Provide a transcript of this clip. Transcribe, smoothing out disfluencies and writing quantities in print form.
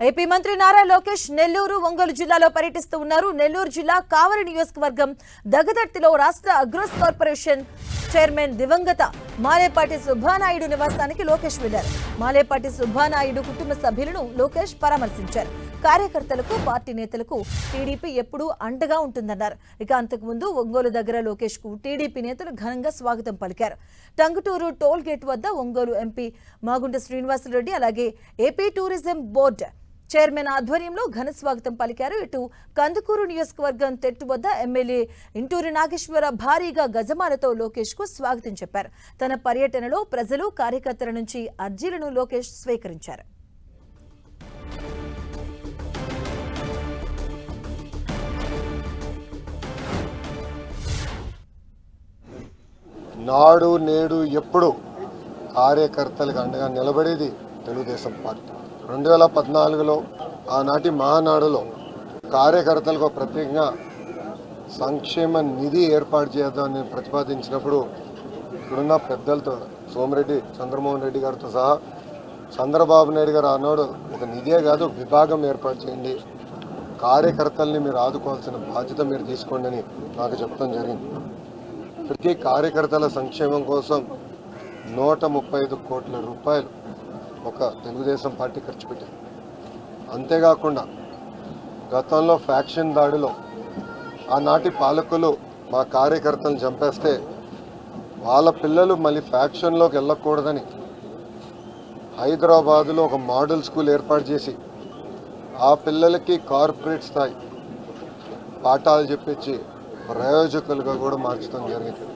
AP మంత్రి నారా లోకేష్ నెల్లూరు ఒంగోలు జిల్లాలో పర్యటిస్తూ ఉన్నారు. నెల్లూరు జిల్లా కావలి నియోజకవర్గం దగదర్తిలో రాష్ట్ర అగ్రోస్ కార్పొరేషన్ చైర్మన్ దివంగత మాలేపాటి సుబ్బానాయుడు నివాసానికి లోకేష్ వెళ్లారు. మాలేపాటి సుబ్బానాయుడు కుటుంబ సభ్యులను లోకేష్ పరామర్శించారు. కార్యకర్తలకు పార్టీ నేతలకు టీడీపీ ఎప్పుడూ అండగా ఉంటుందన్నారు. ఇక అంతకుముందు ఒంగోలు దగ్గర లోకేష్ కు టీడీపీ నేతలు ఘనంగా స్వాగతం పలికారు. టంగుటూరు టోల్ గేట్ వద్ద ఒంగోలు ఎంపీ మాగుంట శ్రీనివాసరెడ్డి అలాగే ఏపీ టూరిజం బోర్డు చైర్మన్ ఆధ్వర్యంలో ఘన స్వాగతం పలికారు. ఇటు కందుకూరు నియోజకవర్గం తెట్టు వద్ద ఎమ్మెల్యే ఇంటూరి నాగేశ్వర భారీగా గజమాలతో లోకేష్ కు స్వాగతం చెప్పారు. తన పర్యటనలో ప్రజలు కార్యకర్తల నుంచి అర్జీలను లోకేష్ స్వీకరించారు. నాడు నేడు ఎప్పుడు కార్యకర్తలకు అండగా నిలబడేది తెలుగుదేశం పార్టీ. 2014లో ఆనాటి మహానాడులో కార్యకర్తలకు ప్రత్యేకంగా సంక్షేమ నిధి ఏర్పాటు చేద్దామని ప్రతిపాదించినప్పుడు ఇక్కడున్న పెద్దలతో సోమిరెడ్డి చంద్రమోహన్ రెడ్డి గారితో సహా చంద్రబాబు నాయుడు గారు ఆనాడు ఒక నిధే కాదు విభాగం ఏర్పాటు చేయండి, కార్యకర్తల్ని మీరు ఆదుకోవాల్సిన బాధ్యత మీరు తీసుకోండి అని నాకు చెప్పడం జరిగింది. ప్రతి కార్యకర్తల సంక్షేమం కోసం 135 కోట్ల రూపాయలు ఒక తెలుగుదేశం పార్టీ ఖర్చు పెట్టింది. అంతేకాకుండా గతంలో ఫ్యాక్షన్ దాడిలో ఆనాటి పాలకులు మా కార్యకర్తలను చంపేస్తే వాళ్ళ పిల్లలు మళ్ళీ ఫ్యాక్షన్లోకి వెళ్ళకూడదని హైదరాబాదులో ఒక మోడల్ స్కూల్ ఏర్పాటు చేసి ఆ పిల్లలకి కార్పొరేట్ స్థాయి పాఠాలు చెప్పించి ప్రయోజకులుగా కూడా మార్చడం జరిగింది.